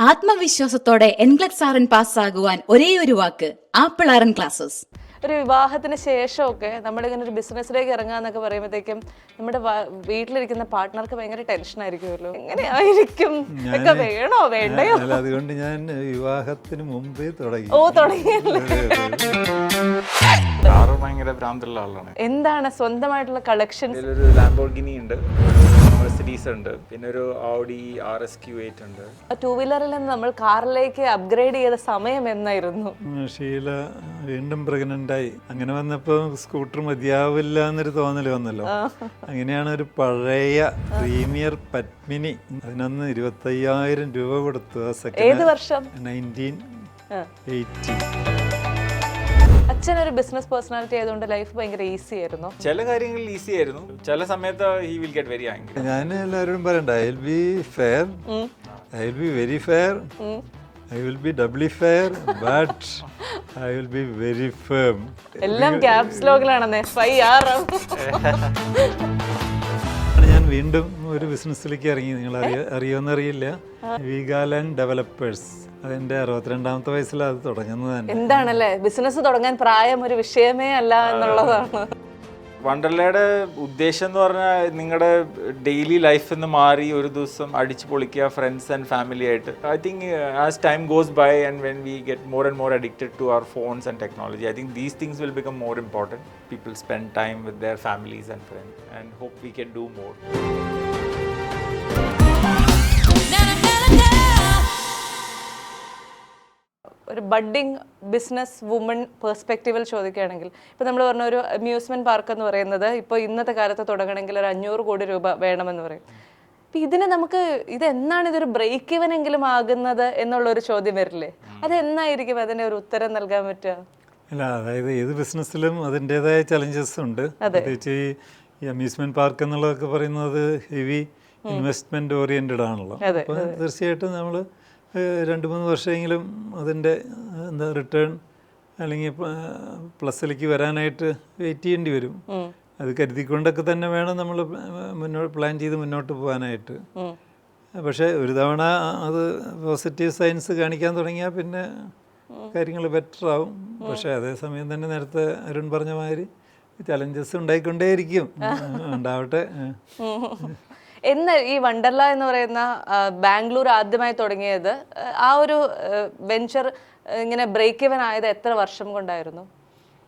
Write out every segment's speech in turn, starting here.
ആത്മവിശ്വാസത്തോടെ NCLEX R N പാസ്സാകുവാൻ ഒരേയൊരു വാക്ക് apple R N classes. ഒരു വിവാഹത്തിന് ശേഷമൊക്കെ നമ്മളിങ്ങനെ ഒരു ബിസിനസ്സിലേക്ക് ഇറങ്ങാന്നൊക്കെ പറയുമ്പോഴത്തേക്കും നമ്മുടെ വീട്ടിലിരിക്കുന്ന പാർട്ട്ണർക്ക് ഭയങ്കര ടെൻഷൻ ആയിരിക്കുമല്ലോ. എങ്ങനെയായിരിക്കും, ഒക്കെ വേണോ വേണ്ടയോ? അതുകൊണ്ട് ഞാൻ വിവാഹത്തിന് മുമ്പേ തുടങ്ങി. തുടങ്ങിയല്ലേ? ഭയങ്കര ഭ്രാന്തുള്ള ആളാണ്. എന്താണ് സ്വന്തമായിട്ടുള്ള കളക്ഷൻസ്? ഒരു ലാംബോർഗിനി ഉണ്ട്, മെർസിഡീസ് ഉണ്ട്, പിന്നെ ഒരു Audi RSQ8 ഉണ്ട്. ടൂ വീലറിൽ നിന്ന് നമ്മൾ കാറിലേക്ക് അപ്ഗ്രേഡ് ചെയ്ത സമയം എന്നായിരുന്നു? ഷീല വീണ്ടും പ്രഗ്നന്റായി. അങ്ങനെ വന്നപ്പോൾ സ്കൂട്ടർ മതിയാവില്ല എന്നൊരു തോന്നൽ വന്നല്ലോ. അങ്ങനെയാണ് ഒരു പഴയ പ്രീമിയർ പത്മിനി, അതിനന്ന് 25,000 രൂപ കൊടുത്തു. ഏത് വർഷം? 1980. അച്ഛൻ ഒരു ബിസിനസ് പേഴ്സണാലിറ്റി ആയതുകൊണ്ട് ലൈഫ് ഭയങ്കര ഈസി ആയിരുന്നു. ചില കാര്യങ്ങളിൽ ഈസി ആയിരുന്നു, ചില സമയത്ത് he will get very angry. ഞാൻ എല്ലാവരോടും പറയണ്ട, I will be fair, I will be very fair, I will be doubly fair, but I will be very firm. എല്ലാം ക്യാപ്സ് ലോക്കിലാണെന്നേ. ഞാൻ വീണ്ടും ഒരു ബിസിനസ്സിലേക്ക് ഇറങ്ങി. നിങ്ങൾ അറിയുമെന്നറിയില്ല, വീഗാലാൻഡ് ഡെവലപ്പേഴ്സ്. അതെന്റെ 62ാമത്തെ വയസ്സിലാണ് അത് തുടങ്ങുന്നത് തന്നെ. എന്താണല്ലേ, ബിസിനസ് തുടങ്ങാൻ പ്രായം ഒരു വിഷയമേ അല്ല എന്നുള്ളതാണ്. വണ്ടർലയുടെ ഉദ്ദേശം എന്ന് പറഞ്ഞാൽ നിങ്ങളുടെ ഡെയിലി ലൈഫിൽ നിന്ന് മാറി ഒരു ദിവസം അടിച്ചു പൊളിക്കുക ഫ്രണ്ട്സ് ആൻഡ് ഫാമിലി ആയിട്ട്. I think as time goes by and when we get more and more addicted to our phones and technology, I think these things will become more important. People spend time with their families and friends and hope we can do more. ഒരു budding business woman പെർസ്പെക്റ്റീവിൽ ചോദിക്കുകയാണെങ്കിൽ, ഇപ്പോൾ നമ്മൾ പറഞ്ഞ ഒരു amusement park എന്ന് പറയുന്നത് ഇപ്പോൾ ഇന്നത്തെ കാലത്ത് തുടങ്ങണമെങ്കിൽ ഒരു 500 കോടി രൂപ വേണമെന്ന് പറയും. അപ്പം ഇതിന് നമുക്ക് ഇതെന്നാണ് ഇതൊരു ബ്രേക്ക് ഇവൻ എങ്കിലും ആകുന്നത് എന്നുള്ളൊരു ചോദ്യം വരില്ലേ? അതെന്നായിരിക്കും അതിൻ്റെ ഒരു ഉത്തരം നൽകാൻ പറ്റുക? അല്ല, അതായത് ഏത് ബിസിനസ്സിലും അതിൻ്റെതായ ചലഞ്ചസ് ഉണ്ട്. പ്രത്യേകിച്ച് ഈ അമ്യൂസ്മെൻറ്റ് പാർക്ക് എന്നുള്ളതൊക്കെ പറയുന്നത് ഹെവി ഇൻവെസ്റ്റ്മെൻറ്റ് ഓറിയൻറ്റഡ് ആണല്ലോ. അപ്പോൾ തീർച്ചയായിട്ടും നമ്മൾ 2-3 വർഷമെങ്കിലും അതിൻ്റെ റിട്ടേൺ അല്ലെങ്കിൽ പ്ലസ്സിലേക്ക് വരാനായിട്ട് വെയിറ്റ് ചെയ്യേണ്ടി വരും. അത് കരുതിക്കൊണ്ടൊക്കെ തന്നെ വേണം നമ്മൾ പ്ലാൻ ചെയ്ത് മുന്നോട്ട് പോകാനായിട്ട്. പക്ഷേ ഒരു തവണ അത് പോസിറ്റീവ് സൈൻസ് കാണിക്കാൻ തുടങ്ങിയാൽ പിന്നെ കാര്യങ്ങൾ ബെറ്റർ ആവും. പക്ഷേ അതേസമയം തന്നെ നേരത്തെ അരുൺ പറഞ്ഞ മാതിരി ചലഞ്ചസ് ഉണ്ടായിക്കൊണ്ടേയിരിക്കും. ഉണ്ടാവട്ടെ. എന്ന് ഈ വണ്ടർല എന്ന് പറയുന്ന ബാംഗ്ലൂർ ആദ്യമായി തുടങ്ങിയത്, ആ ഒരു വെഞ്ചർ ഇങ്ങനെ ബ്രേക്ക് ഇവൻ ആയത് എത്ര വർഷം കൊണ്ടായിരുന്നു?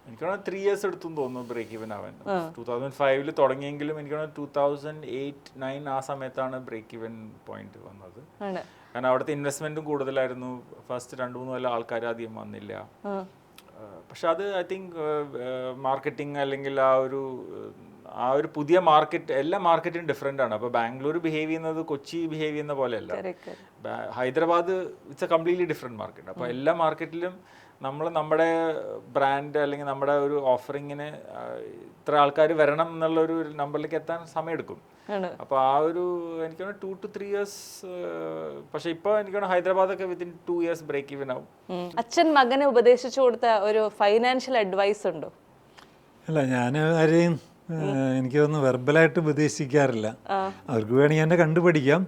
എനിക്ക് 3 years എടുത്തു തോന്നുന്നു ബ്രേക്ക് ഇവൻ ആവാൻ. 2005 തുടങ്ങിയെങ്കിലും എനിക്ക് 2008-9 ആ സമയത്താണ് ബ്രേക്ക് ഇവൻ പോയിന്റ് വന്നത്. കാരണം അവിടുത്തെ ഇൻവെസ്റ്റ്മെന്റും കൂടുതലായിരുന്നു. ഫസ്റ്റ് 2-3 കൊല്ലം ആൾക്കാർ അധികം വന്നില്ല. പക്ഷെ അത് ഐ തിങ്ക് മാർക്കറ്റിംഗ് അല്ലെങ്കിൽ ആ ഒരു പുതിയ മാർക്കറ്റ്, എല്ലാ മാർക്കറ്റും ഡിഫറെൻ്റ് ആണ്. അപ്പോൾ ബാംഗ്ലൂർ ബിഹേവ് ചെയ്യുന്നത് കൊച്ചി ബിഹേവ് ചെയ്യുന്ന പോലെയല്ല. Hyderabad it's A completely different market. അപ്പോൾ എല്ലാ മാർക്കറ്റിലും നമ്മുടെ ബ്രാൻഡ് അല്ലെങ്കിൽ നമ്മുടെ ഒരു ഓഫറിങ്ങിന് ഇത്ര ആൾക്കാർ വരണം എന്നുള്ളൊരു നമ്പറിലേക്ക് എത്താൻ സമയമെടുക്കും. അപ്പോൾ ആ ഒരു എനിക്ക് 2 to 3 years. പക്ഷെ ഇപ്പോൾ എനിക്ക് ഹൈദരാബാദൊക്കെ വിത്തിൻ 2 years ബ്രേക്ക് ഈവൻ ആവും. അച്ഛൻ മകനെ ഉപദേശിച്ചു കൊടുത്ത ഒരു ഫൈനാൻഷ്യൽ അഡ്വൈസ് ഉണ്ടോ? അല്ല, ഞാൻ ആരെയും എനിക്ക് തോന്നുന്നു വെർബലായിട്ട് ഉപദേശിക്കാറില്ല. അവർക്ക് വേണമെങ്കിൽ എന്നെ കണ്ടുപിടിക്കാം,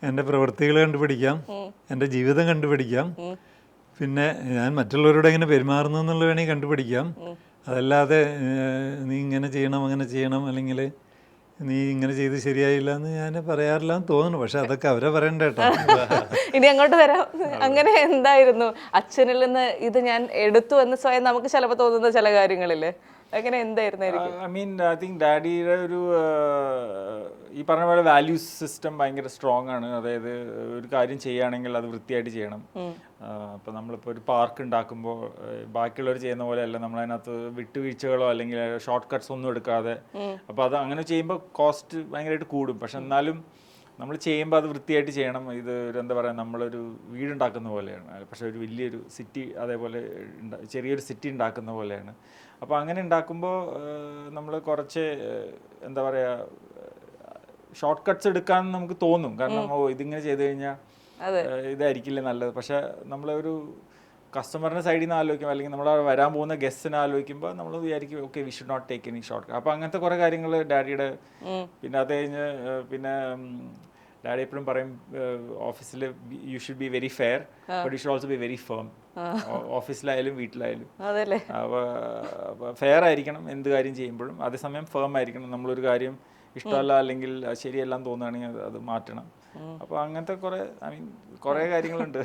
എൻ്റെ പ്രവൃത്തികൾ കണ്ടുപിടിക്കാം, എൻ്റെ ജീവിതം കണ്ടുപിടിക്കാം, പിന്നെ ഞാൻ മറ്റുള്ളവരോട് എങ്ങനെ പെരുമാറുന്നു എന്നുള്ളത് വേണമെങ്കിൽ കണ്ടുപിടിക്കാം. അതല്ലാതെ നീ ഇങ്ങനെ ചെയ്യണം അങ്ങനെ ചെയ്യണം അല്ലെങ്കിൽ നീ ഇങ്ങനെ ചെയ്ത് ശരിയായില്ല എന്ന് ഞാൻ പറയാറില്ലാന്ന് തോന്നുന്നു. പക്ഷെ അതൊക്കെ അവരെ പറയണ്ട കേട്ടോ. ഇനി അങ്ങോട്ട് വരാം. അങ്ങനെ എന്തായിരുന്നു അച്ഛനിൽ നിന്ന് ഇത് ഞാൻ എടുത്തു എന്ന് സ്വയം നമുക്ക് ചിലപ്പോൾ തോന്നുന്ന ചില കാര്യങ്ങളില്ലേ, അങ്ങനെ എന്തായിരുന്നു? ഐ മീൻ ഐ തിങ്ക് ഡാഡിയുടെ ഒരു ഈ പറഞ്ഞ പോലെ വാല്യൂസ് സിസ്റ്റം ഭയങ്കര സ്ട്രോങ് ആണ്. അതായത് ഒരു കാര്യം ചെയ്യുകയാണെങ്കിൽ അത് വൃത്തിയായിട്ട് ചെയ്യണം. അപ്പോൾ നമ്മളിപ്പോൾ ഒരു പാർക്ക് ഉണ്ടാക്കുമ്പോൾ ബാക്കിയുള്ളവർ ചെയ്യുന്ന പോലെ അല്ല, നമ്മളതിനകത്ത് വിട്ടുവീഴ്ചകളോ അല്ലെങ്കിൽ ഷോർട്ട് കട്ട്സ് ഒന്നും എടുക്കാതെ. അപ്പോൾ അത് അങ്ങനെ ചെയ്യുമ്പോൾ കോസ്റ്റ് ഭയങ്കരമായിട്ട് കൂടും. പക്ഷെ എന്നാലും നമ്മൾ ചെയ്യുമ്പോൾ അത് വൃത്തിയായിട്ട് ചെയ്യണം. ഇത് എന്താ പറയുക, നമ്മളൊരു വീടുണ്ടാക്കുന്ന പോലെയാണ്. പക്ഷെ ഒരു വലിയൊരു സിറ്റി, അതേപോലെ ചെറിയൊരു സിറ്റി ഉണ്ടാക്കുന്ന പോലെയാണ്. അപ്പോൾ അങ്ങനെ ഉണ്ടാക്കുമ്പോൾ നമ്മൾ കുറച്ച് എന്താ പറയുക ഷോർട്ട് കട്ട്സ് എടുക്കാൻ നമുക്ക് തോന്നും. കാരണം ഇതിങ്ങനെ ചെയ്ത് കഴിഞ്ഞാൽ ഇതായിരിക്കില്ലേ നല്ലത്. പക്ഷെ നമ്മളൊരു കസ്റ്റമറിൻ്റെ സൈഡിൽ നിന്ന് ആലോചിക്കുമ്പോൾ അല്ലെങ്കിൽ നമ്മൾ വരാൻ പോകുന്ന ഗസ്റ്റിനെ ആലോചിക്കുമ്പോൾ നമ്മൾ വിചാരിക്കും okay we should not take any shortcut. അപ്പോൾ അങ്ങനത്തെ കുറേ കാര്യങ്ങൾ ഡാഡിയുടെ. പിന്നെ അത് കഴിഞ്ഞ് പിന്നെ ഡാഡി എപ്പോഴും പറയും ഓഫീസിൽ you should be very fair but you should also be very firm. ഓഫീസിലായാലും വീട്ടിലായാലും ഫെയർ ആയിരിക്കണം എന്ത് കാര്യം ചെയ്യുമ്പോഴും, അതേസമയം ഫേം ആയിരിക്കണം. നമ്മളൊരു കാര്യം ഇഷ്ടമല്ല അല്ലെങ്കിൽ ശരിയെല്ലാം തോന്നുകയാണെങ്കിൽ അത് മാറ്റണം. അപ്പോൾ അങ്ങനത്തെ കുറേ കാര്യങ്ങളുണ്ട്.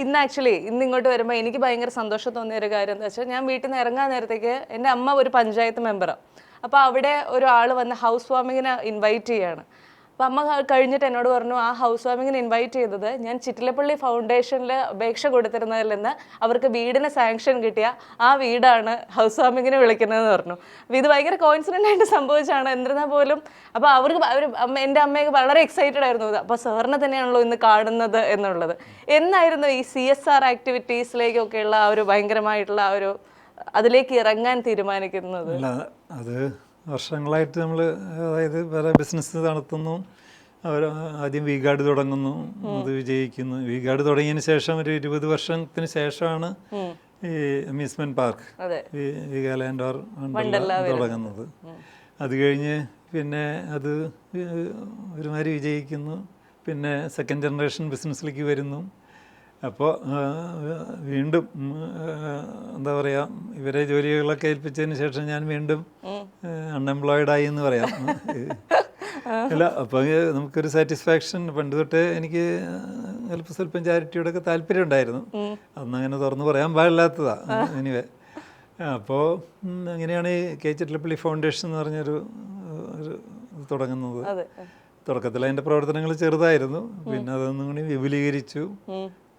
ഇന്ന് ആക്ച്വലി ഇന്ന് ഇങ്ങോട്ട് വരുമ്പോൾ എനിക്ക് ഭയങ്കര സന്തോഷം തോന്നിയ ഒരു കാര്യം എന്താ വെച്ചാൽ, ഞാൻ വീട്ടിൽ നിന്ന് ഇറങ്ങാൻ നേരത്തേക്ക് എൻ്റെ അമ്മ ഒരു പഞ്ചായത്ത് മെമ്പറാണ്. അപ്പോൾ അവിടെ ഒരാൾ വന്ന് ഹൗസ് വാമിങ്ങിന് ഇൻവൈറ്റ് ചെയ്യാണ്. അപ്പോൾ അമ്മ കഴിഞ്ഞിട്ട് എന്നോട് പറഞ്ഞു, ആ ഹൗസ് വാമിങ്ങിന് ഇൻവൈറ്റ് ചെയ്തത് ഞാൻ ചിറ്റിലപ്പള്ളി ഫൗണ്ടേഷനിൽ അപേക്ഷ കൊടുത്തിരുന്നതിൽ നിന്ന് അവർക്ക് വീടിന് സാങ്ഷൻ കിട്ടിയ ആ വീടാണ് ഹൗസ് വാമിങ്ങിന് വിളിക്കുന്നതെന്ന് പറഞ്ഞു. അപ്പോൾ ഇത് ഭയങ്കര കോയിൻസിഡൻ്റ് ആയിട്ട് സംഭവിച്ചാണ്. എന്നിരുന്നാൽ പോലും അപ്പോൾ എൻ്റെ അമ്മയൊക്കെ വളരെ എക്സൈറ്റഡ് ആയിരുന്നു. അപ്പോൾ സാറിനെ തന്നെയാണല്ലോ ഇന്ന് കാണുന്നത് എന്നുള്ളത്. എന്നായിരുന്നു ഈ CSR ആക്ടിവിറ്റീസിലേക്കൊക്കെയുള്ള ആ ഒരു ഭയങ്കരമായിട്ടുള്ള ആ ഒരു അതിലേക്ക് ഇറങ്ങാൻ തീരുമാനിക്കുന്നത്? അത് വർഷങ്ങളായിട്ട് നമ്മൾ, അതായത് പല ബിസിനസ് നടത്തുന്നു. അവർ ആദ്യം വി ഗാർഡ് തുടങ്ങുന്നു, അത് വിജയിക്കുന്നു. വി ഗാർഡ് തുടങ്ങിയതിന് ശേഷം ഒരു 20 വർഷത്തിന് ശേഷമാണ് ഈ amusement park Veegaland or Wonderla തുടങ്ങുന്നത്. അത് കഴിഞ്ഞ് പിന്നെ അത് ഒരുമാതിരി വിജയിക്കുന്നു. പിന്നെ സെക്കൻഡ് ജനറേഷൻ ബിസിനസ്സിലേക്ക് വരുന്നു. അപ്പോൾ വീണ്ടും എന്താ പറയുക, ഇവരെ ജോലികളൊക്കെ ഏൽപ്പിച്ചതിന് ശേഷം ഞാൻ വീണ്ടും അൺഎംപ്ലോയിഡായി എന്ന് പറയാം. അല്ല, അപ്പോൾ നമുക്കൊരു സാറ്റിസ്ഫാക്ഷൻ. പണ്ട് തൊട്ടേ എനിക്ക് സ്വല്പം ചാരിറ്റിയോടൊക്കെ താല്പര്യം ഉണ്ടായിരുന്നു. അന്നങ്ങനെ തുറന്നു പറയാൻ പാടില്ലാത്തതാണ്. എനിവേ, അപ്പോൾ അങ്ങനെയാണ് ഈ ചിറ്റിലപ്പള്ളി ഫൗണ്ടേഷൻ എന്ന് പറഞ്ഞൊരു തുടങ്ങുന്നത്. തുടക്കത്തിൽ അതിൻ്റെ പ്രവർത്തനങ്ങൾ ചെറുതായിരുന്നു, പിന്നെ അതൊന്നും കൂടി വിപുലീകരിച്ചു.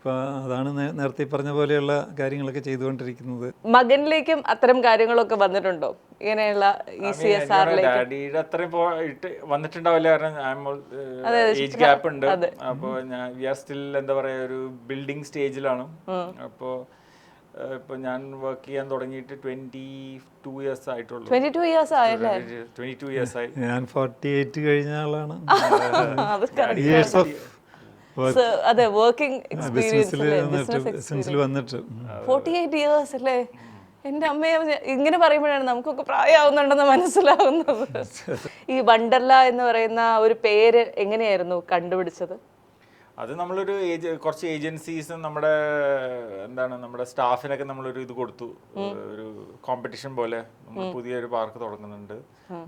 അപ്പോൾ അതാണ് നേരത്തെ പറഞ്ഞ പോലെയുള്ള കാര്യങ്ങളൊക്കെ ചെയ്തുകൊണ്ടിരിക്കുന്നത്. മകനിലേക്കും അത്തരം കാര്യങ്ങളൊക്കെ വന്നിട്ടുണ്ടോ ഇങ്ങനെയുള്ള ഡാഡിയുടെ അത്രയും വന്നിട്ടുണ്ടാവില്ല, കാരണം ഏജ് ഗ്യാപ്പ് ഉണ്ട്. അപ്പോൾ വി ആർ സ്റ്റിൽ എന്താ പറയാ ഒരു ബിൽഡിംഗ് സ്റ്റേജിലാണ്. അപ്പോൾ ഇപ്പൊ ഞാൻ വർക്ക് ചെയ്യാൻ തുടങ്ങിയിട്ട് 22 years ആയിട്ടുള്ളൂ. 22 years ആയല്ലേ? 22 years ആയി. ഞാൻ 48 കഴിഞ്ഞ ആളാണ്. അതെ, വർക്കിംഗ് എക്സ്പീരിയൻസ് വന്നിട്ട് 48 years അല്ലേ? എൻ്റെ അമ്മയെ ഇങ്ങനെ പറയുമ്പോഴാണ് നമുക്കൊക്കെ പ്രായമാവുന്നുണ്ടെന്ന് മനസ്സിലാവുന്നത്. ഈ വണ്ടർല എന്ന് പറയുന്ന ഒരു പേര് എങ്ങനെയായിരുന്നു കണ്ടുപിടിച്ചത്? അത് നമ്മളൊരു കുറച്ച് ഏജൻസീസും നമ്മുടെ സ്റ്റാഫിനൊക്കെ നമ്മളൊരു ഇത് കൊടുത്തു. ഒരു കോമ്പറ്റീഷൻ പോലെ നമ്മൾ പുതിയൊരു പാർക്ക് തുടങ്ങുന്നുണ്ട്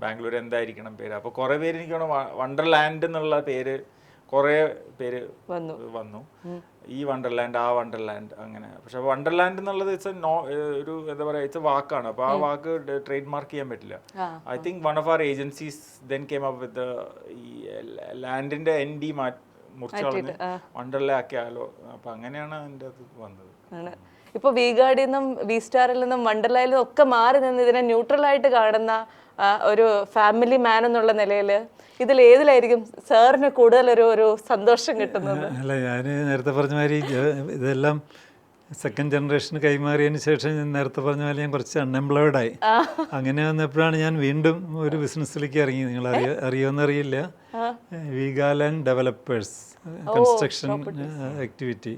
ബാംഗ്ലൂർ, എന്തായിരിക്കണം പേര്. അപ്പോൾ കുറേ പേര് എനിക്ക് വണ്ടർലാൻഡ് എന്നുള്ള പേര് കുറേ പേര് വന്നു. ഈ വണ്ടർലാൻഡ്, ആ വണ്ടർലാൻഡ്, അങ്ങനെ. പക്ഷെ വണ്ടർലാൻഡ് എന്നുള്ളത് ഒരു എന്താ പറയുക, ഇറ്റ്സ് എ വാക്കാണ്. അപ്പോൾ ആ വാക്ക് ട്രേഡ് മാർക്ക് ചെയ്യാൻ പറ്റില്ല. I think one of our agencies then came up with ഈ ലാൻഡിന്റെ ND മുറിച്ച് വണ്ടർല ആക്കിയാലോ. അപ്പൊ അങ്ങനെയാണ് അതിൻ്റെ അത് വന്നത്. ഇപ്പൊ വി ഗാർഡിൽ നിന്നും വി സ്റ്റാറിൽ നിന്നും വണ്ടർലയിൽ നിന്നും ഒക്കെ മാറി നിന്ന് ഇതിനെ ന്യൂട്രലായിട്ട് കാണുന്ന ഒരു ഫാമിലി മാൻ എന്നുള്ള നിലയിൽ ഇതിൽ ഏതിലായിരിക്കും സാറിന് കൂടുതൽ ഒരു സന്തോഷം കിട്ടുന്നത്? അല്ല, ഞാൻ നേരത്തെ പറഞ്ഞ മാതിരി ഇതെല്ലാം സെക്കൻഡ് ജനറേഷന് കൈമാറിയതിന് ശേഷം ഞാൻ നേരത്തെ പറഞ്ഞ പോലെ ഞാൻ കുറച്ച് അൺഎംപ്ലോയിഡായി. അങ്ങനെ വന്നപ്പോഴാണ് ഞാൻ വീണ്ടും ഒരു ബിസിനസ്സിലേക്ക് ഇറങ്ങി. നിങ്ങൾ അറിയുമെന്നറിയില്ല, വീഗാലാൻഡ് ഡെവലപ്പേഴ്സ് കൺസ്ട്രക്ഷൻ ആക്ടിവിറ്റി.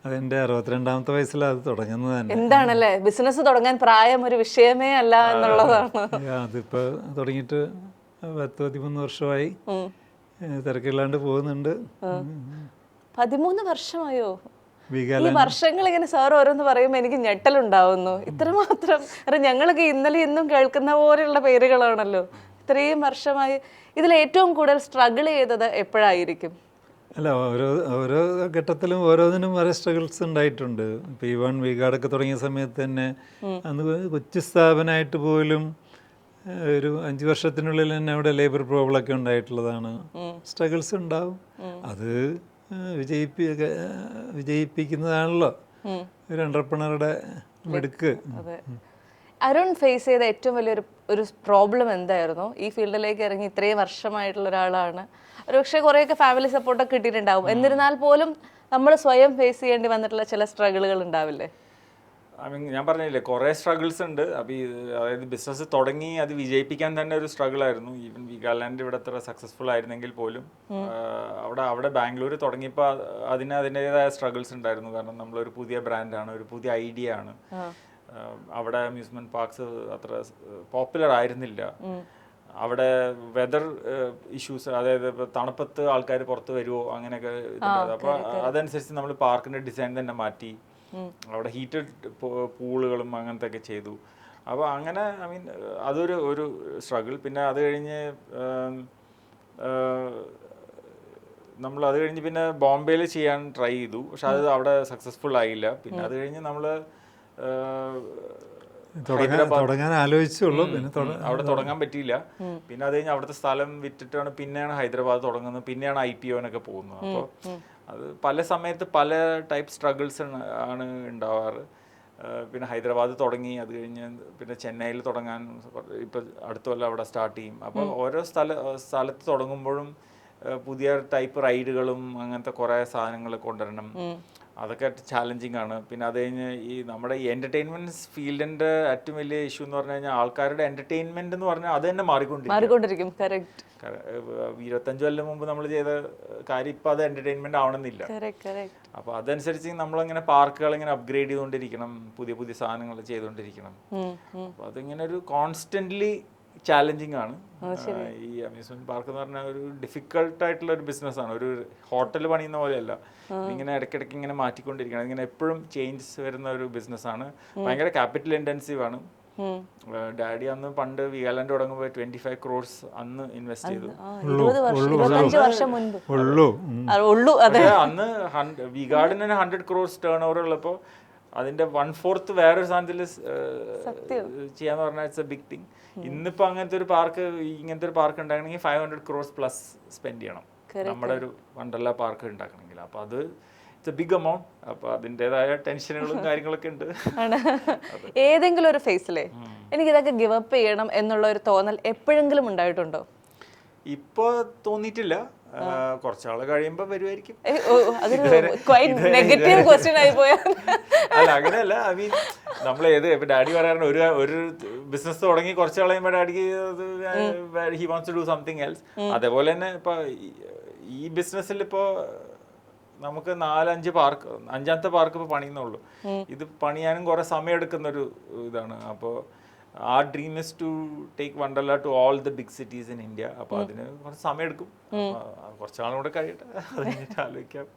അതെന്റെ 62ാമത്തെ വയസ്സിലാണ് അത് തുടങ്ങുന്നത് തന്നെ. എന്താണല്ലേ, ബിസിനസ് തുടങ്ങാൻ പ്രായം ഒരു വിഷയമേ അല്ല എന്നുള്ളതാണ്. അതിപ്പോ തുടങ്ങിയിട്ട് 13 വർഷമായി, തിരക്കില്ലാണ്ട് പോകുന്നുണ്ട്. 13 വർഷമായോ? ഈ വർഷങ്ങൾ ഇങ്ങനെ സാർ ഓരോന്ന് പറയുമ്പോൾ എനിക്ക് ഞെട്ടലുണ്ടാവുന്നു. ഇത്രമാത്രം ഞങ്ങളൊക്കെ ഇന്നലെ ഇന്നും കേൾക്കുന്ന പോലെയുള്ള പേരുകളാണല്ലോ. ഇത്രയും വർഷമായി ഇതിൽ ഏറ്റവും കൂടുതൽ സ്ട്രഗിൾ ചെയ്തത് എപ്പോഴായിരിക്കും? അല്ല, ഓരോ ഘട്ടത്തിലും ഓരോന്നിനും ഓരോ സ്ട്രഗിൾസ് ഉണ്ടായിട്ടുണ്ട്. ഇപ്പോൾ ഈ വി ഗാർഡൊക്കെ തുടങ്ങിയ സമയത്ത് തന്നെ അന്ന് കൊച്ചു സ്ഥാപനമായിട്ട് പോലും ഒരു 5 വർഷത്തിനുള്ളിൽ തന്നെ അവിടെ ലേബർ പ്രോബ്ലം ഒക്കെ ഉണ്ടായിട്ടുള്ളതാണ്. സ്ട്രഗിൾസ് ഉണ്ടാവും. അത് വിജയിപ്പിക്കുന്നതാണല്ലോ ഒരു എന്റർപ്രണറുടെ മിടുക്ക്. അരുൺ ഫേസ് ചെയ്ത ഏറ്റവും വലിയൊരു പ്രോബ്ലം എന്തായിരുന്നു? ഈ ഫീൽഡിലേക്ക് ഇറങ്ങി ഇത്രയും വർഷമായിട്ടുള്ള ഒരാളാണ്. ഒരുപക്ഷെ കുറേയൊക്കെ ഫാമിലി സപ്പോർട്ടൊക്കെ കിട്ടിയിട്ടുണ്ടാവും. എന്നിരുന്നാൽ പോലും നമ്മൾ സ്വയം ഫേസ് ചെയ്യേണ്ടി വന്നിട്ടുള്ള ചില സ്ട്രഗിളുകൾ ഉണ്ടാവില്ലേ? ഞാൻ പറഞ്ഞില്ലേ, കുറേ സ്ട്രഗിൾസ് ഉണ്ട്. അപ്പോൾ അതായത് ബിസിനസ് തുടങ്ങി അത് വിജയിപ്പിക്കാൻ തന്നെ ഒരു സ്ട്രഗിൾ ആയിരുന്നു. ഈവൻ വീഗാലാൻഡ് ഇവിടെ അത്ര സക്സസ്ഫുൾ ആയിരുന്നെങ്കിൽ പോലും അവിടെ ബാംഗ്ലൂർ തുടങ്ങിയപ്പോൾ അതിൻ്റെതായ സ്ട്രഗിൾസ് ഉണ്ടായിരുന്നു. കാരണം നമ്മളൊരു പുതിയ ബ്രാൻഡാണ്, ഒരു പുതിയ ഐഡിയ ആണ്. അവിടെ അമ്യൂസ്മെന്റ് പാർക്സ് അത്ര പോപ്പുലർ ആയിരുന്നില്ല. അവിടെ വെതർ ഇഷ്യൂസ്, അതായത് ഇപ്പോൾ തണുപ്പത്ത് ആൾക്കാർ പുറത്ത് വരുമോ അങ്ങനെയൊക്കെ ഇതുണ്ടായിരുന്നു. അപ്പോൾ അതനുസരിച്ച് നമ്മൾ പാർക്കിൻ്റെ ഡിസൈൻ തന്നെ മാറ്റി അവിടെ ഹീറ്റഡ് പൂളുകളും അങ്ങനത്തെ ഒക്കെ ചെയ്തു. അപ്പോൾ അങ്ങനെ ഐ മീൻ അതൊരു സ്ട്രഗിൾ. പിന്നെ അത് കഴിഞ്ഞ് നമ്മൾ അത് കഴിഞ്ഞ് പിന്നെ ബോംബെയിൽ ചെയ്യാൻ ട്രൈ ചെയ്തു, പക്ഷെ അത് അവിടെ സക്സസ്ഫുൾ ആയില്ല. പിന്നെ അത് കഴിഞ്ഞ് നമ്മൾ തുടങ്ങാൻ ആലോചിച്ചുള്ളൂ, പിന്നെ അവിടെ തുടങ്ങാൻ പറ്റിയില്ല. പിന്നെ അത് കഴിഞ്ഞ് അവിടുത്തെ സ്ഥലം വിറ്റിട്ടാണ് പിന്നെയാണ് ഹൈദരാബാദ് തുടങ്ങുന്നത്, പിന്നെയാണ് IPO-നൊക്കെ പോകുന്നത്. അപ്പോൾ അത് പല സമയത്ത് പല ടൈപ്പ് സ്ട്രഗിൾസ് ആണ് ഉണ്ടാവാറ്. പിന്നെ ഹൈദരാബാദ് തുടങ്ങി, അത് കഴിഞ്ഞ് പിന്നെ ചെന്നൈയിൽ തുടങ്ങാൻ ഇപ്പം അടുത്ത കൊല്ലം അവിടെ സ്റ്റാർട്ട് ചെയ്യും. അപ്പോൾ ഓരോ സ്ഥലത്ത് തുടങ്ങുമ്പോഴും പുതിയ ടൈപ്പ് റൈഡുകളും അങ്ങനത്തെ കുറേ സാധനങ്ങൾ കൊണ്ടുവരണം. അതൊക്കെ ചാലഞ്ചിങ് ആണ്. പിന്നെ അത് കഴിഞ്ഞ് ഈ നമ്മുടെ ഈ എൻ്റർടൈൻമെൻറ്റ് ഫീൽഡിൻ്റെ ഏറ്റവും വലിയ ഇഷ്യൂ എന്ന് പറഞ്ഞു കഴിഞ്ഞാൽ ആൾക്കാരുടെ എൻ്റർടൈൻമെൻറ്റ് എന്ന് പറഞ്ഞാൽ അത് തന്നെ മാറിക്കൊണ്ടിരിക്കും. 25 കൊല്ലം മുമ്പ് നമ്മൾ ചെയ്ത കാര്യം ഇപ്പം അത് എൻ്റർടൈൻമെൻറ്റ് ആവണമെന്നില്ല. അപ്പോൾ അതനുസരിച്ച് നമ്മളിങ്ങനെ പാർക്കുകൾ ഇങ്ങനെ അപ്ഗ്രേഡ് ചെയ്തുകൊണ്ടിരിക്കണം, പുതിയ പുതിയ സാധനങ്ങൾ ചെയ്തുകൊണ്ടിരിക്കണം. അപ്പോൾ അതിങ്ങനെ ഒരു കോൺസ്റ്റൻ്റ്ലി ചാലഞ്ചിങ് ആണ്. ഈ അമ്യൂസ്മെന്റ് പാർക്ക് എന്ന് പറഞ്ഞാൽ ഒരു ഡിഫിക്കൽട്ട് ആയിട്ടുള്ള ഒരു ബിസിനസ്സാണ്. ഒരു ഹോട്ടൽ പണിയുന്ന പോലെയല്ല, ഇങ്ങനെ ഇടയ്ക്കിടയ്ക്ക് ഇങ്ങനെ മാറ്റിക്കൊണ്ടിരിക്കണം. ഇങ്ങനെ എപ്പോഴും ചേഞ്ചസ് വരുന്ന ഒരു ബിസിനസ്സാണ്. ഭയങ്കര ക്യാപിറ്റൽ ഇൻറ്റൻസീവ് ആണ്. ഡാഡി അന്ന് പണ്ട് വീഗാലാൻഡ് തുടങ്ങുമ്പോൾ 25 crores അന്ന് ഇൻവെസ്റ്റ് ചെയ്തു. അന്ന് വീഗാർഡിന് 100 crores ടേൺ ഓവർ ഉള്ളപ്പോൾ അതിന്റെ 1/4 വേറൊരു സാധനത്തിൽ ചെയ്യാന്ന് പറഞ്ഞാൽ ഇറ്റ്സ് എ ബിഗ് തിങ്. ഇന്നിപ്പോ ഇങ്ങനത്തെ ഒരു പാർക്ക് ഉണ്ടാക്കണമെങ്കിൽ 500 crores പ്ലസ് സ്പെൻഡ് ചെയ്യണം നമ്മുടെ ഒരു വണ്ടർല പാർക്ക് ഉണ്ടാക്കണമെങ്കിൽ. അപ്പൊ അത് ഇറ്റ്സ് എ ബിഗ് എമൗണ്ട്. അപ്പൊ അതിൻ്റെതായ ടെൻഷനുകളും കാര്യങ്ങളൊക്കെ ഉണ്ട്. ഏതെങ്കിലും ഒരു ഫേസിലെ എനിക്ക് ഇതൊക്കെ ഗിവ് അപ്പ് ചെയ്യണം എന്നുള്ള ഒരു തോന്നൽ എപ്പോഴെങ്കിലും ഉണ്ടായിട്ടുണ്ടോ? ഇപ്പൊ തോന്നിയിട്ടില്ല, കുറച്ചാള് കഴിയുമ്പോ വരുമായിരിക്കും. അല്ല അങ്ങനെയല്ല, ഐ മീൻ നമ്മൾ ഇപ്പൊ ഡാഡി പറയാറുണ്ട് ഒരു ബിസിനസ് തുടങ്ങി കുറച്ചാൾ കഴിയുമ്പോൾ ഡാഡിക്ക് he wants to do something else. അതേപോലെ തന്നെ ഇപ്പൊ ഈ ബിസിനസ്സിൽ ഇപ്പോ നമുക്ക് 4-5 പാർക്ക്, 5ാമത്തെ പാർക്ക് ഇപ്പൊ പണിയുന്നുള്ളൂ. ഇത് പണിയാനും കുറെ സമയം എടുക്കുന്ന ഒരു ഇതാണ്. അപ്പോൾ our dream is to take Wonderla to all the big cities in India. അപ്പോൾ അതിന് കുറച്ച് സമയം എടുക്കും. കുറച്ചാളും കൂടെ കഴിയട്ടെ, അത് കഴിഞ്ഞിട്ട് ആലോചിക്കാം.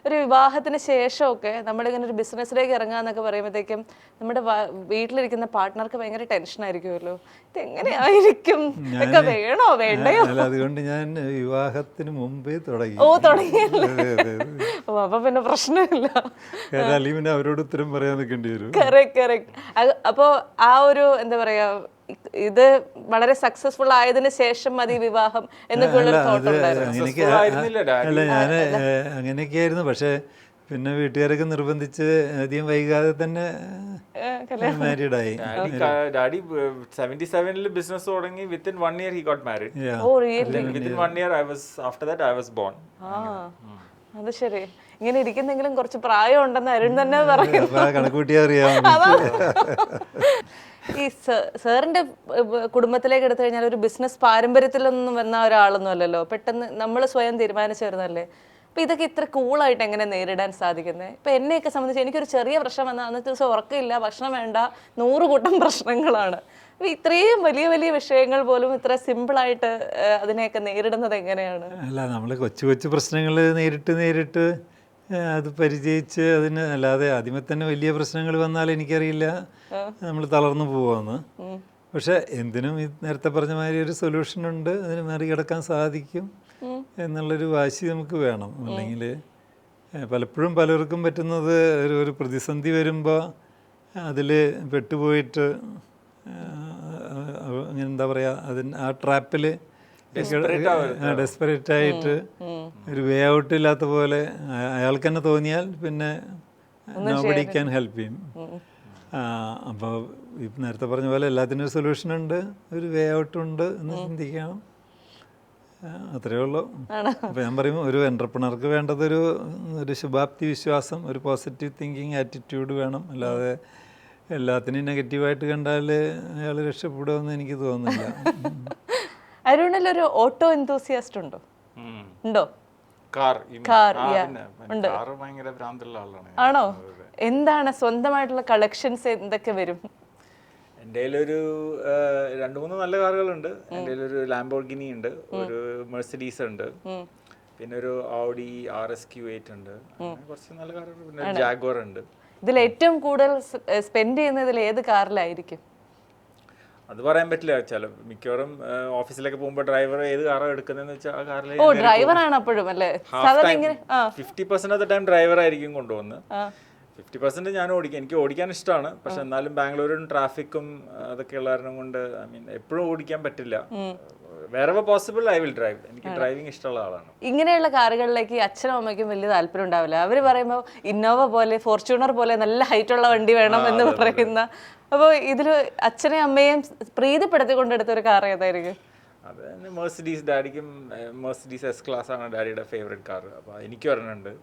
ഒരു വിവാഹത്തിന് ശേഷമൊക്കെ നമ്മളിങ്ങനെ ഒരു ബിസിനസ്സിലേക്ക് ഇറങ്ങാന്നൊക്കെ പറയുമ്പോഴത്തേക്കും നമ്മുടെ വീട്ടിലിരിക്കുന്ന പാർട്ട്ണർക്ക് ഭയങ്കര ടെൻഷൻ ആയിരിക്കുമല്ലോ. ഇതെങ്ങനെയായിരിക്കും, ഇതൊക്കെ വേണോ വേണ്ടയോ? അതുകൊണ്ട് ഞാൻ വിവാഹത്തിന് മുമ്പേ തുടങ്ങി. അപ്പൊ പിന്നെ പ്രശ്നമില്ല, അല്ലെങ്കിൽ പിന്നെ അവരോട് ഉത്തരം പറയാൻ നിൽക്കേണ്ടി വരും. കറക്റ്റ്. അപ്പോ ആ ഒരു എന്താ പറയാ, ഇത് വളരെ സക്സസ്ഫുൾ ആയതിനു ശേഷം മതി വിവാഹം എന്നൊക്കെയുള്ള അല്ല, ഞാൻ അങ്ങനെയൊക്കെയായിരുന്നു. പക്ഷെ പിന്നെ വീട്ടുകാരൊക്കെ നിർബന്ധിച്ച് അധികം വൈകാതെ തന്നെ മാരീഡായി. ഡാഡി 77 ബിസിനസ് തുടങ്ങി. Within 1 year he got married. Within 1 year after that I was born. അത് ശരി. ഇങ്ങനെ ഇരിക്കുന്നെങ്കിലും കുറച്ച് പ്രായം ഉണ്ടെന്ന് അരുൺ തന്നെ പറയും. കണക്കൂട്ടിയാ അറിയാം. ഈ സാറിന്റെ കുടുംബത്തിലേക്ക് എടുത്തു കഴിഞ്ഞാൽ ഒരു ബിസിനസ് പാരമ്പര്യത്തിലൊന്നും വന്ന ഒരാളൊന്നും അല്ലല്ലോ, പെട്ടെന്ന് നമ്മൾ സ്വയം തീരുമാനിച്ചു വരുന്നതല്ലേ. അപ്പൊ ഇതൊക്കെ ഇത്ര കൂളായിട്ട് എങ്ങനെ നേരിടാൻ സാധിക്കുന്നത്? ഇപ്പൊ എന്നെയൊക്കെ സംബന്ധിച്ച് എനിക്കൊരു ചെറിയ പ്രശ്നം വന്നാൽ അന്നത്തെ ദിവസം ഉറക്കമില്ല, ഭക്ഷണം വേണ്ട, 100 കൂട്ടം പ്രശ്നങ്ങളാണ്. അപ്പൊ ഇത്രയും വലിയ വലിയ വിഷയങ്ങൾ പോലും ഇത്ര സിമ്പിളായിട്ട് അതിനെയൊക്കെ നേരിടുന്നത് എങ്ങനെയാണ്? അല്ല, നമ്മൾ കൊച്ചു കൊച്ചു പ്രശ്നങ്ങൾ നേരിട്ട് അത് പരിചയിച്ച് അതിന്, അല്ലാതെ ആദ്യമേ തന്നെ വലിയ പ്രശ്നങ്ങൾ വന്നാൽ എനിക്കറിയില്ല നമ്മൾ തളർന്നു പോവാന്ന്. പക്ഷെ എന്തിനും ഈ നേരത്തെ പറഞ്ഞ മാതിരി ഒരു സൊല്യൂഷൻ ഉണ്ട്, അതിന് മറികടക്കാൻ സാധിക്കും എന്നുള്ളൊരു വാശി നമുക്ക് വേണം. അല്ലെങ്കിൽ പലപ്പോഴും പലർക്കും പറ്റുന്നത് ഒരു പ്രതിസന്ധി വരുമ്പോൾ അതിൽ പെട്ടുപോയിട്ട് അങ്ങനെ എന്താ പറയുക, ആ ട്രാപ്പിൽ ഡെസ്പെറേറ്റ് ആയിട്ട് ഒരു വേ ഔട്ട് ഇല്ലാത്ത പോലെ അയാൾക്ക് തന്നെ തോന്നിയാൽ പിന്നെ നോബഡി ക്യാൻ ഹെൽപ്പ് ചെയ്യും. അപ്പോൾ നേരത്തെ പറഞ്ഞ പോലെ എല്ലാത്തിനും ഒരു സൊല്യൂഷൻ ഉണ്ട്, ഒരു വേ ഔട്ട് ഉണ്ട് എന്ന് ചിന്തിക്കണം. അത്രയേ ഉള്ളൂ. അപ്പോൾ ഞാൻ പറയും, ഒരു എൻ്റർപ്രണർക്ക് വേണ്ടത് ഒരു ശുഭാപ്തി വിശ്വാസം, ഒരു പോസിറ്റീവ് തിങ്കിങ് ആറ്റിറ്റ്യൂഡ് വേണം. അല്ലാതെ എല്ലാത്തിനും നെഗറ്റീവായിട്ട് കണ്ടാൽ അയാൾ രക്ഷപ്പെടുമെന്ന് എനിക്ക് തോന്നുന്നില്ല. അരുണിലൊരു ഓട്ടോ എന്തൂസിയാസ്റ്റ് ഉണ്ടോ? ആണോ? എന്താണ് സ്വന്തമായിട്ടുള്ള കളക്ഷൻസ് എന്തൊക്കെ വരും? എൻ്റെ കയ്യിലൊരു 2-3 നല്ല കാറുകളുണ്ട്. എൻ്റെ കയ്യിലൊരു ലാംബോർഗിനി ഉണ്ട്, ഒരു മെഴ്സിഡീസ് ഉണ്ട്, പിന്നെ ഒരു Audi RSQ8 ഉണ്ട്, അങ്ങനെ കുറച്ച് നല്ല കാറുകൾ, പിന്നെ ഒരു ജാഗ്വർ ഉണ്ട്. ഇതിൽ ഏറ്റവും കൂടുതൽ സ്പെൻഡ് ചെയ്യുന്നതിൽ ഏത് കാറിലായിരിക്കും? അത് പറയാൻ പറ്റില്ല. മിക്കവാറും ഓഫീസിലൊക്കെ പോകുമ്പോൾ ഡ്രൈവർ ഏത് കാറാണ് എടുക്കുന്നതെന്ന് വെച്ചാൽ ആ കാറിൽ ഓ, ഡ്രൈവറാണ് അപ്പോഴും അല്ലേ? സാധാരണ ഇങ്ങനെ 50% ഓഫ് ദ ടൈം ഡ്രൈവർ ആയിരിക്കും കൊണ്ടുവന്ന്. 50% ഞാൻ ഓടിക്കാം, എനിക്ക് ഓടിക്കാൻ ഇഷ്ടമാണ്. പക്ഷെ എന്നാലും ബാംഗ്ലൂരും ട്രാഫിക്കും അതൊക്കെ ഉള്ള കാരണം കൊണ്ട് എപ്പോഴും ഓടിക്കാൻ പറ്റില്ല. വേറെ പോസിബിൾ ഐ വിൽ ഡ്രൈവ്. എനിക്ക് ഡ്രൈവിംഗ് ഇഷ്ടമുള്ള ആളാണ്. ഇങ്ങനെയുള്ള കാറുകളിലേക്ക് അച്ഛനും അമ്മയ്ക്കും വലിയ താല്പര്യം ഉണ്ടാവില്ല. അവർ പറയുമ്പോൾ ഇന്നോവ പോലെ ഫോർച്യൂണർ പോലെ നല്ല ഹൈറ്റ് ഉള്ള വണ്ടി വേണം എന്ന് പറയുന്ന. അപ്പോൾ ഇതിൽ അച്ഛനെയും അമ്മയും പ്രീതിപ്പെടുത്തിക്കൊണ്ടെടുത്ത ഒരു കാർ ഏതായിരിക്കും? അത് തന്നെ മെഴ്സിഡീസ്. ഡാഡിക്കും മെഴ്സിഡീസ് S-Class ആണ് ഡാഡിയുടെ ഫേവറേറ്റ് കാർ. അപ്പോൾ എനിക്ക് ഒരെണ്ണമുണ്ട്.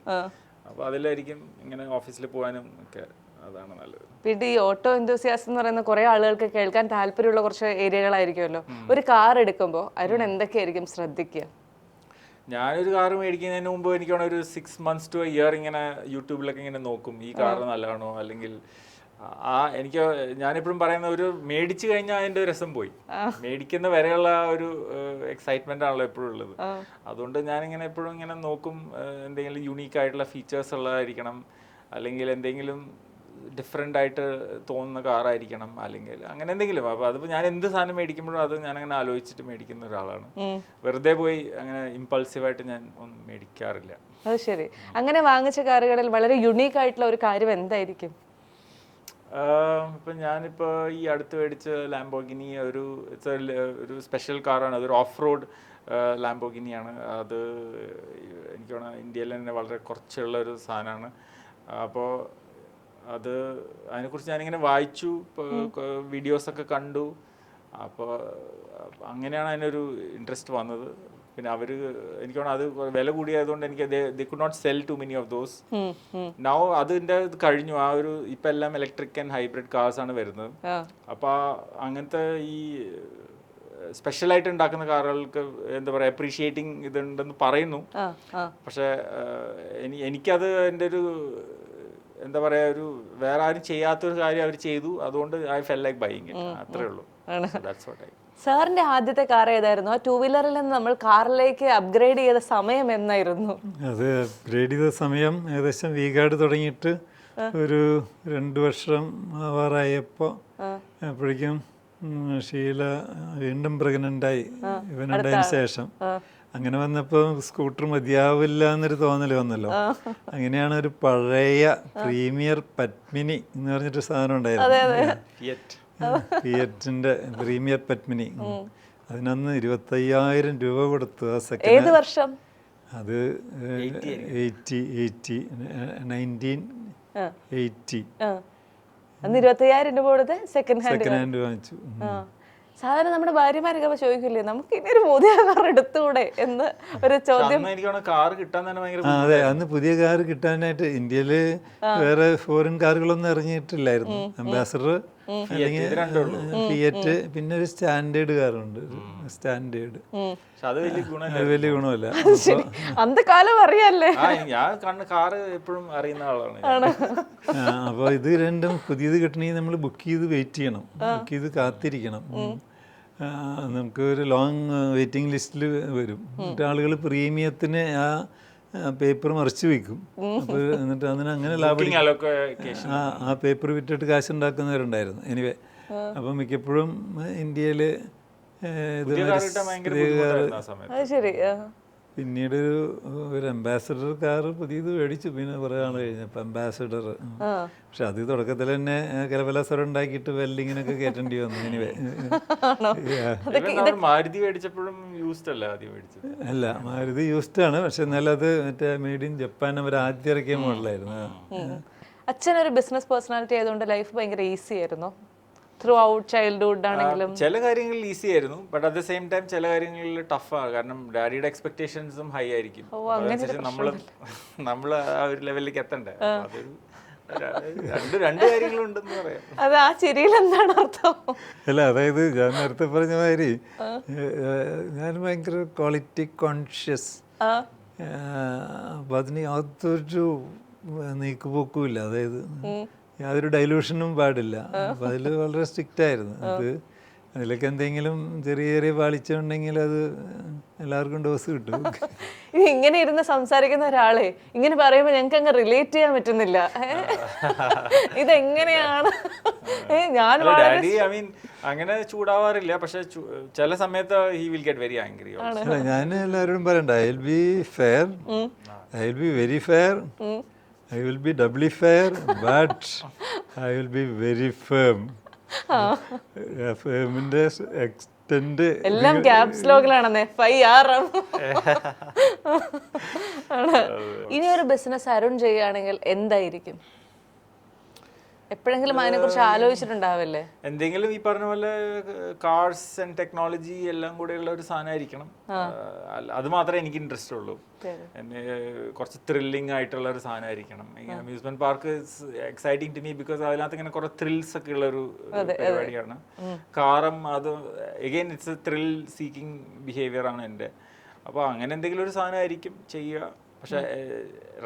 അപ്പോൾ അതിലായിരിക്കും ഇങ്ങനെ ഓഫീസിൽ പോകാനും ഒക്കെ അതാണ് നല്ലത്. പിന്നെ ഈ ഓട്ടോ എന്തൂസിയാസ്റ്റ് എന്ന് പറയുന്ന കുറെ ആളുകൾക്ക് കേൾക്കാൻ താല്പര്യമുള്ള കുറച്ച് ഏരിയകളായിരിക്കുമല്ലോ. ഒരു കാർ എടുക്കുമ്പോൾ അരുൺ എന്തൊക്കെയായിരിക്കും ശ്രദ്ധിക്കുക? ഞാനൊരു കാർ മേടിക്കുന്നതിന് മുമ്പ് എനിക്ക് ഒരു 6 months to a year ഇങ്ങനെ യൂട്യൂബിലൊക്കെ ഇങ്ങനെ നോക്കും, ഈ കാർ നല്ലതാണോ, അല്ലെങ്കിൽ ഞാനെപ്പോഴും പറയുന്ന ഒരു മേടിച്ചു കഴിഞ്ഞാൽ അതിന്റെ രസം പോയി. മേടിക്കുന്ന വരെയുള്ള ഒരു എക്സൈറ്റ്മെന്റ് ആണല്ലോ എപ്പോഴും ഉള്ളത്. അതുകൊണ്ട് ഞാനിങ്ങനെ എപ്പോഴും ഇങ്ങനെ നോക്കും, എന്തെങ്കിലും യുണീക്ക് ആയിട്ടുള്ള ഫീച്ചേഴ്സ് ഉള്ളതായിരിക്കണം, അല്ലെങ്കിൽ എന്തെങ്കിലും ഡിഫറെൻ്റ് ആയിട്ട് തോന്നുന്ന കാറായിരിക്കണം, അല്ലെങ്കിൽ അങ്ങനെ എന്തെങ്കിലും. അപ്പോൾ അതിപ്പോൾ ഞാൻ എന്ത് സാധനം മേടിക്കുമ്പോഴും അത് ഞാനങ്ങനെ ആലോചിച്ചിട്ട് മേടിക്കുന്ന ഒരാളാണ്. വെറുതെ പോയി അങ്ങനെ ഇമ്പൾസീവായിട്ട് ഞാൻ ഒന്നും മേടിക്കാറില്ല. അത് ശരി. അങ്ങനെ വാങ്ങിച്ച കാറുകളിൽ വളരെ യുണീക്ക് ആയിട്ടുള്ള ഒരു കാര്യം എന്തായിരിക്കും? ഇപ്പം ഞാനിപ്പോൾ ഈ അടുത്ത് മേടിച്ച ലാംബോർഗിനി ഒരു സ്പെഷ്യൽ കാറാണ്. അതൊരു ഓഫ് റോഡ് ലാംബോർഗിനിയാണ്. അത് എനിക്ക് തോന്നുന്നു ഇന്ത്യയിൽ തന്നെ വളരെ കുറച്ചുള്ള ഒരു സാധനമാണ്. അപ്പോൾ അതിനെക്കുറിച്ച് ഞാനിങ്ങനെ വായിച്ചു, വീഡിയോസൊക്കെ കണ്ടു. അപ്പോൾ അങ്ങനെയാണ് അതിനൊരു ഇൻട്രസ്റ്റ് വന്നത്. പിന്നെ എനിക്ക് തോന്നുന്നു അത് വില കൂടിയായതുകൊണ്ട് എനിക്ക് they could not sell too many of those. Now അതിൻ്റെ കഴിഞ്ഞു. ഇപ്പം എല്ലാം ഇലക്ട്രിക് ആൻഡ് ഹൈബ്രിഡ് കാർസ് ആണ് വരുന്നത്. അപ്പോൾ അങ്ങനത്തെ ഈ സ്പെഷ്യലായിട്ട് ഉണ്ടാക്കുന്ന കാറുകൾക്ക് എന്താ പറയുക, അപ്രീഷിയേറ്റിംഗ് ഇതുണ്ടെന്ന് പറയുന്നു. പക്ഷെ എനിക്കത് എൻ്റെ ഒരു എന്താ പറയുക, ഒരു വേറെ ആരും ചെയ്യാത്തൊരു കാര്യം അവർ ചെയ്തു. അതുകൊണ്ട് I felt like buying it. അത്രേ ഉള്ളൂ. That's what I. സാറിന്റെ ആദ്യത്തെ കാർ ഏതായിരുന്നു? ആ 2-വീലറിൽ നിന്ന് നമ്മൾ കാറിലേക്ക് അപ്ഗ്രേഡ് ചെയ്ത സമയം എന്നായിരുന്നു? അത് അപ്ഗ്രേഡ് ചെയ്ത സമയം ഏകദേശം V-Guard തുടങ്ങിയിട്ട് ഒരു 2 വർഷം ആവാറായപ്പോൾ അപ്പോഴേക്കും ഷീല വീണ്ടും പ്രഗ്നൻ്റായി. ഇവനുണ്ടായതിന് ശേഷം അങ്ങനെ വന്നപ്പോൾ സ്കൂട്ടർ മതിയാവില്ല എന്നൊരു തോന്നൽ വന്നല്ലോ. അങ്ങനെയാണ് ഒരു പഴയ പ്രീമിയർ പത്മിനി എന്ന് പറഞ്ഞിട്ട് സാധനം ഉണ്ടായിരുന്നു. ഫിയറ്റിന്റെ പ്രീമിയർ പത്മിനി. അതിനന്ന് 25,000 രൂപ കൊടുത്തു. ആ ഏത് വർഷം? അത് 1980. അന്ന് 25,000 രൂപ കൊടുത്ത് സെക്കൻഡ് ഹാൻഡ് വാങ്ങിച്ചു. സാധാരണ നമ്മുടെ ഭാര്യമാരൊക്കെ ചോദിക്കില്ലേ, നമുക്ക് ഇനി ഒരു പുതിയ കാർ എടുത്തുകൂടെ എന്ന് ഒരു ചോദ്യം. അതെ, അന്ന് പുതിയ കാർ കിട്ടാനായിട്ട് ഇന്ത്യയില് വേറെ ഫോറിൻ കാറുകളൊന്നും ഇറങ്ങിയിട്ടില്ലായിരുന്നു. അംബാസഡർ അല്ലെങ്കിൽ ഫിയറ്റ്, പിന്നെ ഒരു സ്റ്റാൻഡേർഡ് കാറുണ്ട്. സ്റ്റാൻഡേർഡ് അത് വലിയ ഗുണമല്ല. അന്തകാലം അറിയാല്ലേ. അപ്പോൾ ഇത് രണ്ടും പുതിയത് കിട്ടണമെങ്കിൽ നമ്മൾ ബുക്ക് ചെയ്ത് വെയിറ്റ് ചെയ്യണം, ബുക്ക് ചെയ്ത് കാത്തിരിക്കണം. നമുക്ക് ഒരു ലോങ് വെയിറ്റിംഗ് ലിസ്റ്റിൽ വരും. എന്നിട്ട് ആളുകൾ പ്രീമിയത്തിന് ആ പേപ്പർ മറിച്ച് വയ്ക്കും. അപ്പോൾ എന്നിട്ട് അതിന് അങ്ങനെ ലാഭം ആ പേപ്പർ വിറ്റിട്ട് കാശുണ്ടാക്കുന്നവരുണ്ടായിരുന്നു. എനിവേ, അപ്പം മിക്കപ്പോഴും ഇന്ത്യയിൽ പിന്നീട് ഒരു അംബാസഡർ കാർ പുതിയത് മേടിച്ചു. പിന്നെ കുറേ നാൾ കഴിഞ്ഞപ്പോൾ അംബാസഡർ. പക്ഷെ അത് തുടക്കത്തിൽ തന്നെ കലപലാസ്വരം ഉണ്ടാക്കിയിട്ട് വെല്ലിങ്ങിനൊക്കെ കയറ്റേണ്ടി വന്നു. എനിവേ, മാരുതി മേടിച്ചപ്പോഴും യൂസ്ഡ് അല്ല ആദ്യം മേടിച്ചത്. അല്ല, മാരുതി യൂസ്ഡ് ആണ്. പക്ഷെ എന്നാലും അത് മറ്റേ മെയ്ഡ് ഇൻ ജപ്പാൻ അവർ ആദ്യം ഇറക്കിയ മോഡലായിരുന്നു. അച്ഛനൊരു ബിസിനസ് പേഴ്സണാലിറ്റി ആയതുകൊണ്ട് ലൈഫ് ഭയങ്കര ഈസി ആയിരുന്നു ത്രൂ ഔട്ട് ചൈൽഡ്ഹുഡ് ആണെങ്കിലും? ചില കാര്യങ്ങളിൽ ഈസി ആയിരുന്നു, but at the same time ചില കാര്യങ്ങളിൽ ടഫാണ്. കാരണം ഡാഡിയുടെ എക്സ്പെക്ടേഷൻസും ഹൈ ആയിരിക്കും. നമ്മൾ ആ ഒരു ലെവലിലേക്ക് എത്തണ്ടേ. അതൊരു രണ്ട് കാര്യങ്ങളുണ്ടെന്ന് പറയാം. അത് ആ ചിരിയിൽ എന്താണ് അർത്ഥം? അല്ല, അതായത് ഞാൻ നേരത്തെ പറഞ്ഞ മാതിരി ഞാൻ ഭയങ്കര ക്വാളിറ്റി കോൺഷ്യസ്. അപ്പം അതിന് യാതൊരു നീക്കുപോക്കുമില്ല. അതായത് യാതൊരു ഡൈലൂഷനും പാടില്ല. അപ്പം അതിൽ വളരെ സ്ട്രിക്റ്റ് ആയിരുന്നു. അതിലൊക്കെ എന്തെങ്കിലും ചെറിയ ചെറിയ പാളിച്ചുണ്ടെങ്കിൽ അത് എല്ലാവർക്കും ഡോസ് കിട്ടും. ഇത് ഇങ്ങനെ ഇരുന്ന് സംസാരിക്കുന്ന ഒരാളെ ഇങ്ങനെ പറയുമ്പോൾ ഞങ്ങൾക്ക് അങ്ങ് റിലേറ്റ് ചെയ്യാൻ പറ്റുന്നില്ല. ഇതെങ്ങനെയാണ്? ഞാൻ ഡാഡി ഐ മീൻ അങ്ങനെ ചൂടാവാറില്ല, പക്ഷെ ചില സമയത്ത് he will get very angry. ഞാൻ എല്ലാവരോടും പറയണ്ട, I will be fair, I will be very fair, I will be doubly fair, but I will be very firm. ഫേമിന്റെ എക്സ്റ്റെൻഡ് എല്ലാം ക്യാപ്സ് ലോക്കിലാണെന്നേ. ഇനി ഒരു ബിസിനസ് അരുൺ ചെയ്യുകയാണെങ്കിൽ എന്തായിരിക്കും? എപ്പോഴെങ്കിലും അതിനെ കുറിച്ച് ആലോചിച്ചിട്ടുണ്ടാവില്ലേ? എന്തെങ്കിലും ഈ പറഞ്ഞ പോലെ കാർസ് ആൻഡ് ടെക്നോളജി എല്ലാം കൂടെയുള്ള ഒരു സാധനമായിരിക്കണം. അത് മാത്രമേ എനിക്ക് ഇൻട്രസ്റ്റ് ഉള്ളൂ. എന്നെ കുറച്ച് ത്രില്ലിംഗ് ആയിട്ടുള്ള ഒരു സാധനമായിരിക്കണം. Amusement park exciting to me because അതിനകത്ത് ഇങ്ങനെ കുറെ ത്രിൽസ് ഒക്കെ ഉള്ള ഒരു പരിപാടിയാണ്. കാറും അത് again it's a thrill seeking behaviour ആണ് എൻ്റെ. അപ്പോൾ അങ്ങനെ എന്തെങ്കിലും ഒരു സാധനമായിരിക്കും ചെയ്യുക. പക്ഷെ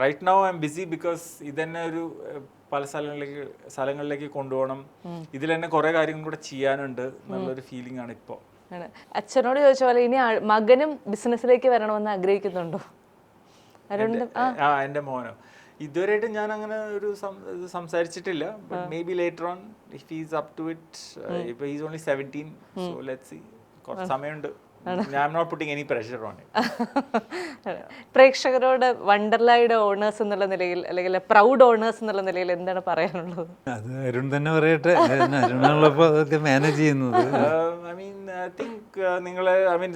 right now I'm busy because ഇതന്നെ ഒരു പല സ്ഥലങ്ങളിലേക്ക് കൊണ്ടുപോകണം. ഇതിൽ തന്നെ കുറെ കാര്യങ്ങൾ കൂടെ ചെയ്യാനുണ്ട് എന്നുള്ളൊരു ഫീലിംഗ് ആണ് ഇപ്പോൾ. അച്ഛനോട് ചോദിച്ച പോലെ ഇനി മകനും ബിസിനസ്സിലേക്ക് വരണമെന്ന് ആഗ്രഹിക്കുന്നുണ്ടോ? എൻ്റെ മോനോ ഇതുവരെയായിട്ട് ഞാൻ അങ്ങനെ ഒരു സംസാരിച്ചിട്ടില്ല. But maybe later on if he's up to it. ഇപ്പൊ he's only 17, so let's see. കുറച്ച് സമയമുണ്ട്. I'm not putting any pressure on it. പ്രേക്ഷകരോട് വണ്ടർലായുടെ ഓണേഴ്സ് എന്നുള്ള നിലയിൽ അല്ലെങ്കിൽ പ്രൗഡ് ഓണേഴ്സ് എന്നുള്ള നിലയിൽ എന്താണ് പറയാനുള്ളത്? അത് അരുൺ തന്നെ പറയട്ടെ. അരുണുള്ളപ്പോൾ അതൊക്കെ മാനേജ് ചെയ്യുന്നത്. ഐ മീൻ ഐ തിങ്ക് നിങ്ങളെ ഐ മീൻ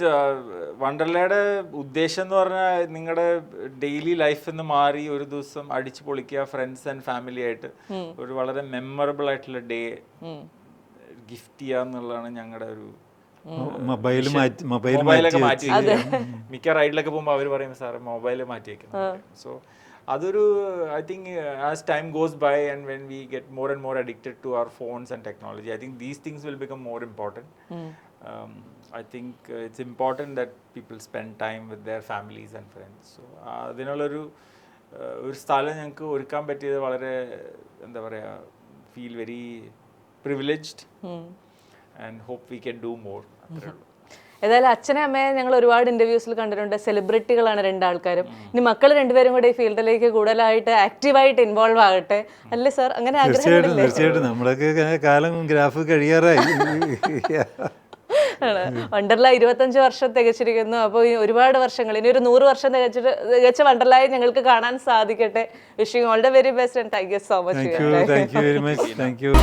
വണ്ടർലയുടെ ഉദ്ദേശം എന്ന് പറഞ്ഞാൽ നിങ്ങളുടെ ഡെയിലി ലൈഫിൽ നിന്ന് മാറി ഒരു ദിവസം അടിച്ചു പൊളിക്കുക ഫ്രണ്ട്സ് ആൻഡ് ഫാമിലി ആയിട്ട് ഒരു വളരെ മെമ്മറബിൾ ആയിട്ടുള്ള ഡേ ഗിഫ്റ്റ് ചെയ്യുക എന്നുള്ളതാണ് ഞങ്ങളുടെ ഒരു മൊബൈലൊക്കെ മാറ്റി മിക്ക റൈഡിലൊക്കെ പോകുമ്പോൾ അവർ പറയും സാർ മൊബൈൽ മാറ്റി വെക്കണം. സോ അതൊരു I think as time goes by and when we get more and more addicted to our phones and technology I think these things will become more important. I think it's important that people spend time with their families and friends. So അതിനുള്ളൊരു സ്ഥലം ഞങ്ങൾക്ക് ഒരുക്കാൻ പറ്റിയത് വളരെ എന്താ പറയുക feel very privileged and hope we can do more. ഏതായാലും അച്ഛനെ അമ്മയെ ഞങ്ങൾ ഒരുപാട് ഇന്റർവ്യൂസിൽ കണ്ടിട്ടുണ്ട്. സെലിബ്രിറ്റികളാണ് രണ്ടാൾക്കാരും. ഇനി മക്കൾ രണ്ടുപേരും കൂടെ ഈ ഫീൽഡിലേക്ക് കൂടുതലായിട്ട് ആക്റ്റീവായിട്ട് ഇൻവോൾവ് ആകട്ടെ അല്ലേ സാർ? അങ്ങനെ ആഗ്രഹമില്ലേ? തീർച്ചയായിട്ടും നമ്മുടെയൊക്കെ കാലം ഗ്രാഫ് കഴിയാറായി. വണ്ടർല 25 വർഷം തികച്ചിരിക്കുന്നു. അപ്പോൾ ഒരുപാട് വർഷങ്ങൾ ഇനി ഒരു 100 വർഷം തികച്ച വണ്ടർലായി ഞങ്ങൾക്ക് കാണാൻ സാധിക്കട്ടെ. Wishing all the very best and thank you so much. Thank you very much. Thank you.